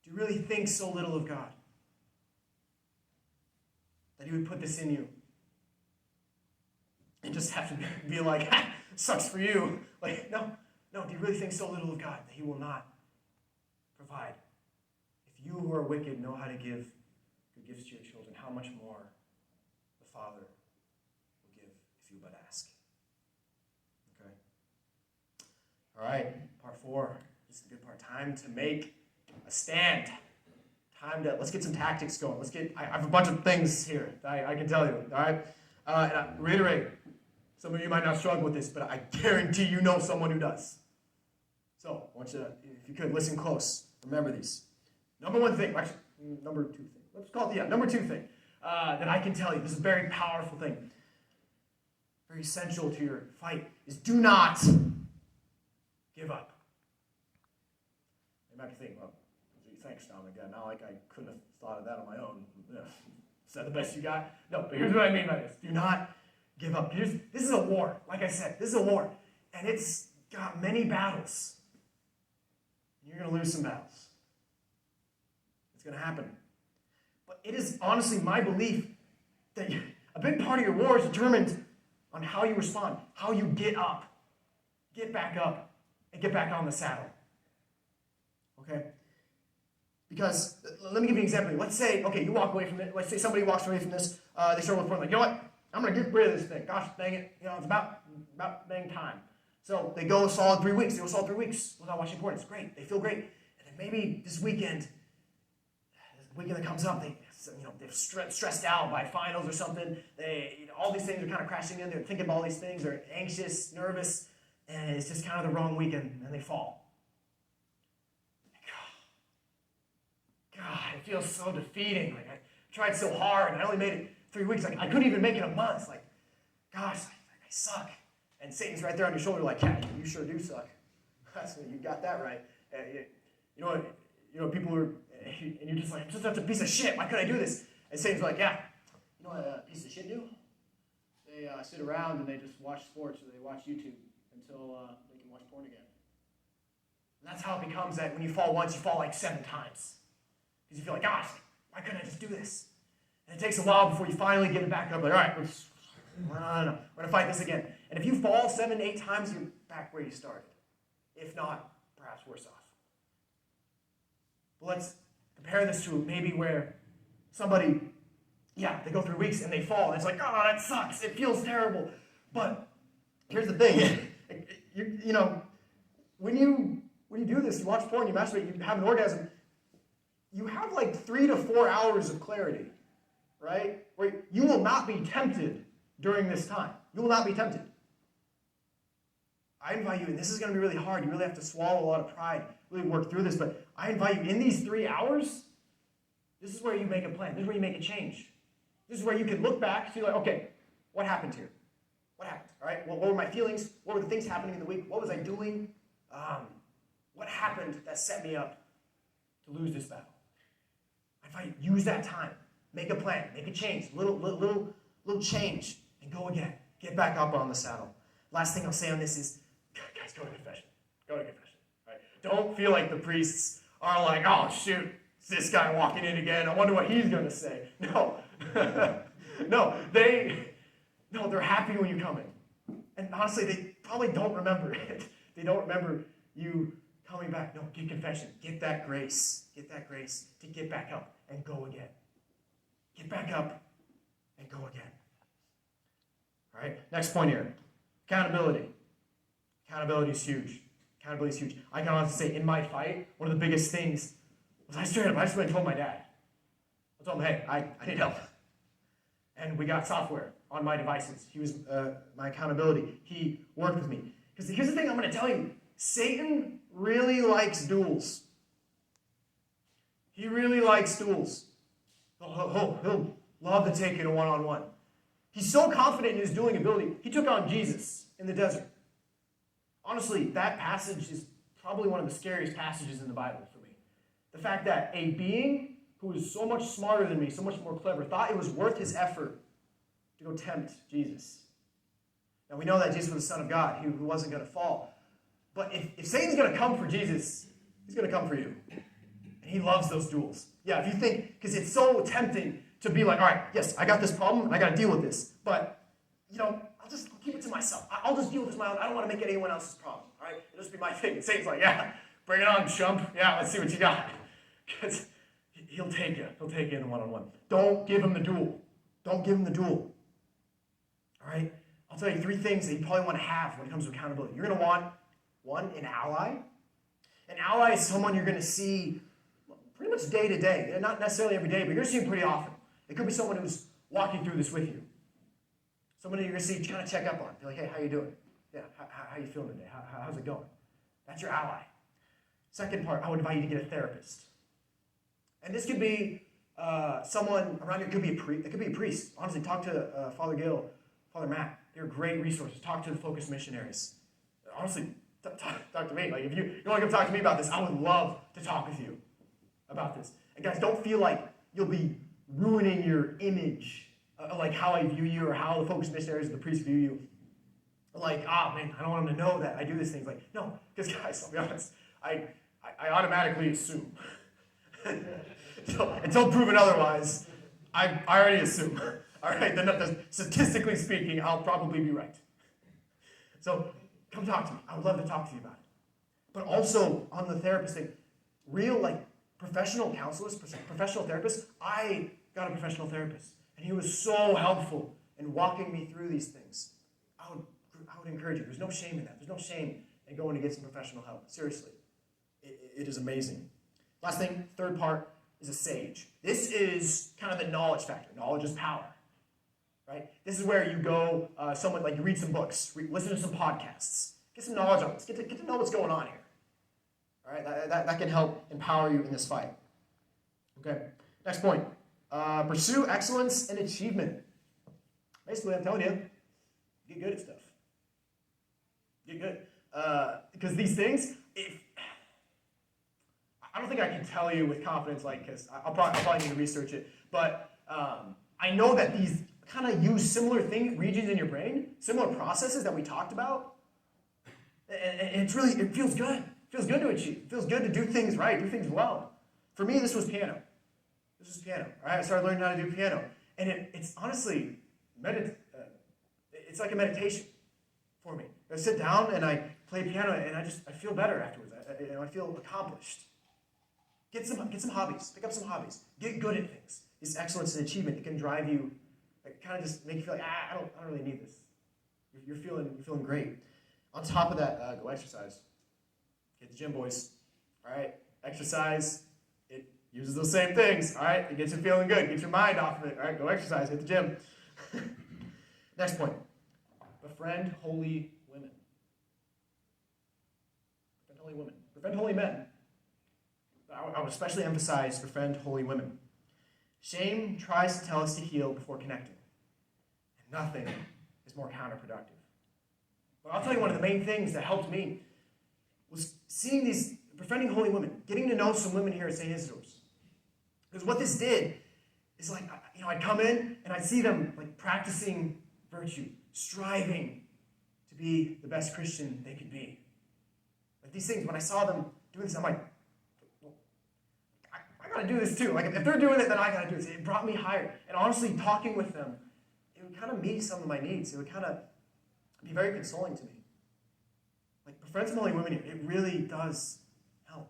Do you really think so little of God? That he would put this in you? And just have to be like, sucks for you. Like, no, do you really think so little of God that he will not provide? If you who are wicked know how to give good gifts to your children, how much more the Father will give if you but ask. Okay? All right, part 4. This is the good part. Time to make a stand. Let's get some tactics going. I have a bunch of things here that I can tell you. All right? And I reiterate, some of you might not struggle with this, but I guarantee you know someone who does. So I want you to, if you could, listen close. Remember these. Number 1 thing, actually, number 2 thing. Let's call it, number 2 thing that I can tell you. This is a very powerful thing. Very essential to your fight is do not give up. You might be thinking, well, thanks, Dominic. Yeah, not like I couldn't have thought of that on my own. Is that the best you got? No, but here's what I mean by this. Do not give up. This is a war. Like I said, this is a war. And it's got many battles. You're going to lose some battles. It's going to happen. But it is honestly my belief that a big part of your war is determined on how you respond, how you get up, get back up, and get back on the saddle. Okay? Because, let me give you an example. Let's say, okay, you walk away from it. Let's say somebody walks away from this. They start with porn. Like, you know what? I'm going to get rid of this thing. Gosh, dang it. It's about dang time. So they go a solid 3 weeks. They go a solid 3 weeks without watching porn. It's great. They feel great. And then maybe this weekend that comes up, they're stressed out by finals or something. All these things are kind of crashing in. They're thinking about all these things. They're anxious, nervous, and it's just kind of the wrong weekend, and they fall. God, it feels so defeating. Like I tried so hard, and I only made it 3 weeks. Like I couldn't even make it a month. Like, gosh, I suck. And Satan's right there on your shoulder, like, yeah, you sure do suck. You got that right. People are, and you're just like, I'm just such a piece of shit. Why couldn't I do this? And Satan's like, yeah, you know what a piece of shit do? They sit around and they just watch sports or they watch YouTube until they can watch porn again. And that's how it becomes that when you fall once, you fall like 7 times. Because you feel like, gosh, why couldn't I just do this? And it takes a while before you finally get it back up. Like, all right, we're going to fight this again. And if you fall 7, 8 times, you're back where you started. If not, perhaps worse off. But let's compare this to maybe where somebody, they go through weeks and they fall. And it's like, oh, that sucks. It feels terrible. But here's the thing. When you do this, you watch porn, you masturbate, you have an orgasm, you have like 3 to 4 hours of clarity, right? Where you will not be tempted during this time. You will not be tempted. I invite you, and this is going to be really hard. You really have to swallow a lot of pride, really work through this. But I invite you, in these 3 hours, this is where you make a plan. This is where you make a change. This is where you can look back and see, like, okay, what happened here? What happened? All right. Well, what were my feelings? What were the things happening in the week? What was I doing? What happened that set me up to lose this battle? I invite you, use that time. Make a plan. Make a change. Little change. And go again. Get back up on the saddle. Last thing I'll say on this is, guys, go to confession. Go to confession. Right? Don't feel like the priests are like, oh, shoot, it's this guy walking in again. I wonder what he's going to say. No. They're happy when you come in. And honestly, they probably don't remember it. They don't remember you coming back. No, get confession. Get that grace. Get that grace to get back up and go again. Get back up and go again. All right, next point here. Accountability. Accountability is huge. Accountability is huge. I can honestly say, in my fight, one of the biggest things was I just went and told my dad. I told him, hey, I need help. And we got software on my devices. He was my accountability. He worked with me. Because here's the thing I'm going to tell you. Satan really likes duels. He really likes duels. He'll love to take it a one-on-one. He's so confident in his dueling ability, he took on Jesus in the desert. Honestly, that passage is probably one of the scariest passages in the Bible for me. The fact that a being who is so much smarter than me, so much more clever, thought it was worth his effort to go tempt Jesus. Now, we know that Jesus was the Son of God, who wasn't going to fall. But if Satan's going to come for Jesus, he's going to come for you. And he loves those duels. Yeah, if you think, because it's so tempting to be like, all right, yes, I got this problem, and I got to deal with this. But, I'll keep it to myself. I'll just deal with this my own. I don't want to make it anyone else's problem, all right? It'll just be my thing. And Satan's like, yeah, bring it on, chump. Yeah, let's see what you got. Because he'll take you. He'll take you in one-on-one. Don't give him the duel. Don't give him the duel. All right? I'll tell you 3 things that you probably want to have when it comes to accountability. You're going to want, 1, an ally. An ally is someone you're going to see pretty much day to day. Not necessarily every day, but you're going to see them pretty often. It could be someone who's walking through this with you. Somebody you're going to see, kind of check up on. Be like, hey, how you doing? Yeah, how you feeling today? How's it going? That's your ally. Second part, I would invite you to get a therapist. And this could be someone around you. It could be a priest. It could be a priest. Honestly, talk to Father Gil, Father Matt. They're great resources. Talk to the Focus missionaries. Honestly, talk to me. Like, if you want to come talk to me about this, I would love to talk with you about this. And guys, don't feel like you'll be ruining your image, like how I view you or how the Focus missionaries or the priests view you. Like, man, I don't want them to know that I do these things. Like, no, because guys, I'll be honest, I automatically assume. So, until proven otherwise, I already assume. All right, then statistically speaking, I'll probably be right. So come talk to me. I would love to talk to you about it. But also on the therapist thing, real professional counselors, professional therapists. I got a professional therapist, and he was so helpful and walking me through these things. I would encourage you. There's no shame in that. There's no shame in going to get some professional help. Seriously. It is amazing. Last thing, third part, is a sage. This is kind of the knowledge factor. Knowledge is power. Right? This is where you go, you read some books, listen to some podcasts, get some knowledge on this, get to know what's going on here. All right? That can help empower you in this fight. Okay, next point. Pursue excellence and achievement. Basically, I'm telling you, get good at stuff. Get good. Because these things, I don't think I can tell you with confidence, because I'll probably need to research it, but I know that these kind of use similar regions in your brain, similar processes that we talked about, and it feels good. It feels good to achieve. It feels good to do things right, do things well. For me, this was piano. All right? I started learning how to do piano, and it's honestly, it's like a meditation for me. I sit down and I play piano, and I feel better afterwards. I feel accomplished. Get some hobbies. Pick up some hobbies. Get good at things. This excellence and achievement, it can drive you, kind of just make you feel like, I don't really need this. You're feeling great. On top of that, go exercise. Hit the gym, boys. All right? Exercise, it uses those same things. All right? It gets you feeling good. Get your mind off of it. All right? Go exercise. Hit the gym. Next point. Befriend holy women. Befriend holy women. Befriend holy men. I would especially emphasize befriend holy women. Shame tries to tell us to heal before connecting. And nothing is more counterproductive. But I'll tell you, one of the main things that helped me was seeing these, befriending holy women, getting to know some women here at St. Isidore's. Because what this did is I'd come in and I'd see them practicing virtue, striving to be the best Christian they could be. These things, when I saw them doing this, I'm like, I gotta do this too. If they're doing it, then I gotta do this. It brought me higher. And honestly, talking with them, it would kind of meet some of my needs. It would kind of be very consoling to me. Befriend some holy women here, it really does help.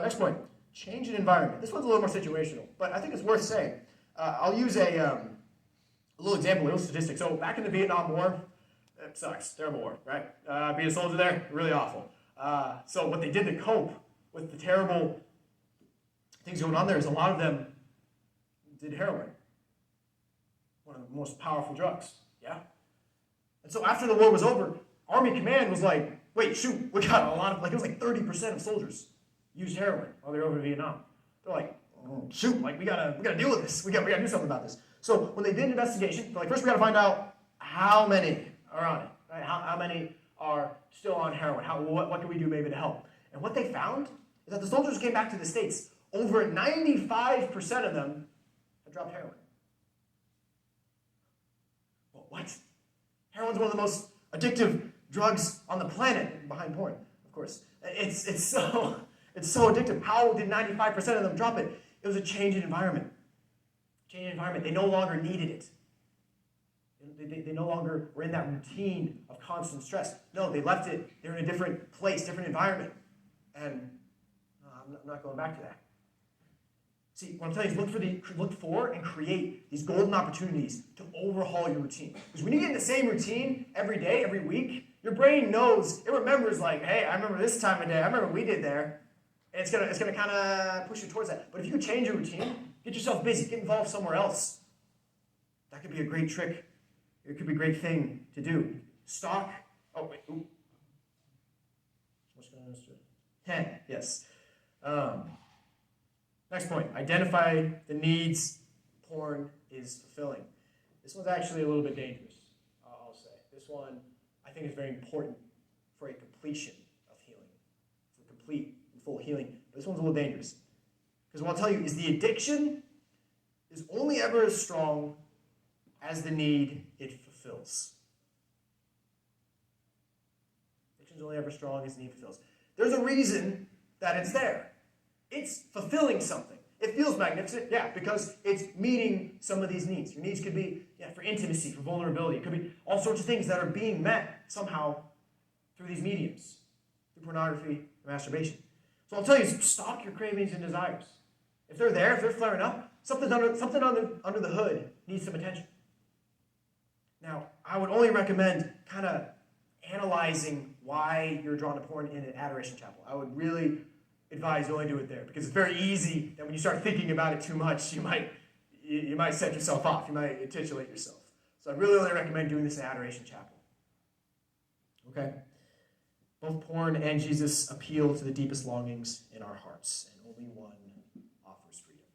Next point, change in environment. This one's a little more situational, but I think it's worth saying. I'll use a little example, a little statistic. So back in the Vietnam War, it sucks, terrible war, right? Being a soldier there, really awful. So what they did to cope with the terrible things going on there is a lot of them did heroin. One of the most powerful drugs, yeah? And so after the war was over, Army Command was like, wait, shoot, we got a lot of, it was 30% of soldiers used heroin while they were over in Vietnam. They're like, shoot, we gotta deal with this. We gotta do something about this. So when they did an investigation, they're like, first we gotta find out how many are on it, right? How many are still on heroin? What can we do maybe to help? And what they found is that the soldiers came back to the States. Over 95% of them had dropped heroin. Well, what? Heroin's one of the most addictive drugs on the planet, behind porn, of course. It's so addictive. How did 95% of them drop it? It was a change in environment. Change in environment. They no longer needed it. They no longer were in that routine of constant stress. No, they left it. They're in a different place, different environment. And I'm not going back to that. See, what I'm telling you is look for and create these golden opportunities to overhaul your routine. Because when you get in the same routine every day, every week, your brain knows, it remembers hey, I remember this time of day, I remember what we did there. And it's gonna kind of push you towards that. But if you change your routine, get yourself busy, get involved somewhere else. That could be a great trick. It could be a great thing to do. Stalk. Oh, wait. Ooh. What's going on? 10, yes. Next point. Identify the needs porn is fulfilling. This one's actually a little bit dangerous, I'll say. This one, I think, is very important for a completion of healing, for complete and full healing. But this one's a little dangerous. Because what I'll tell you is the addiction is only ever as strong as the need it fulfills. Addiction is only ever strong as the need it fulfills. There's a reason that it's there. It's fulfilling something. It feels magnificent, yeah, because it's meeting some of these needs. Your needs could be for intimacy, for vulnerability. It could be all sorts of things that are being met somehow through these mediums, through pornography and masturbation. So I'll tell you, stalk your cravings and desires. If they're there, if they're flaring up, something under the hood needs some attention. Now, I would only recommend kind of analyzing why you're drawn to porn in an adoration chapel. I would really advise you only do it there, because it's very easy that when you start thinking about it too much, you might set yourself off. You might titillate yourself. So I really only recommend doing this in adoration chapel. Okay? Both porn and Jesus appeal to the deepest longings in our hearts, and only one offers freedom.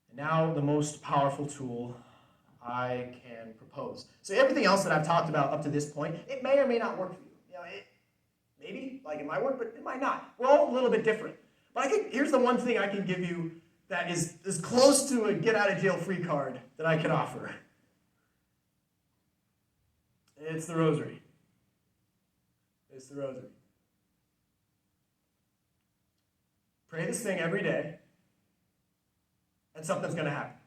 And now the most powerful tool I can propose. So everything else that I've talked about up to this point, it may or may not work for you. Maybe, like it might work, but it might not. We're all a little bit different. But here's the one thing I can give you that is as close to a get-out-of-jail-free card that I can offer. It's the rosary. It's the rosary. Pray this thing every day, and something's going to happen.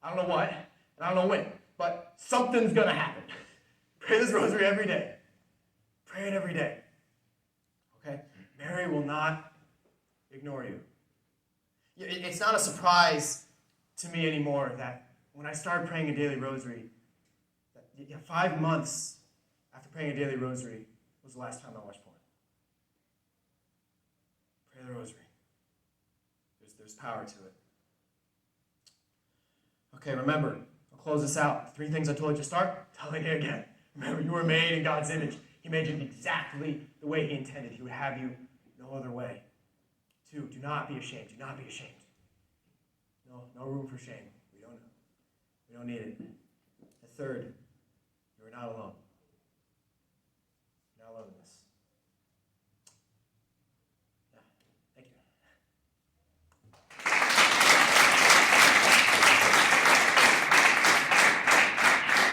I don't know what, and I don't know when, but something's going to happen. Pray this rosary every day. Pray it every day. Okay? Mary will not ignore you. It's not a surprise to me anymore that when I started praying a daily rosary, 5 months after praying a daily rosary was the last time I watched porn. Pray the rosary. There's power to it. Okay, remember, I'll close this out. 3 things I told you to start, telling you again. Remember, you were made in God's image. He made you exactly the way he intended. He would have you no other way. 2, do not be ashamed. Do not be ashamed. No room for shame. We don't need it. And 3rd, you are not alone. You're not alone in this.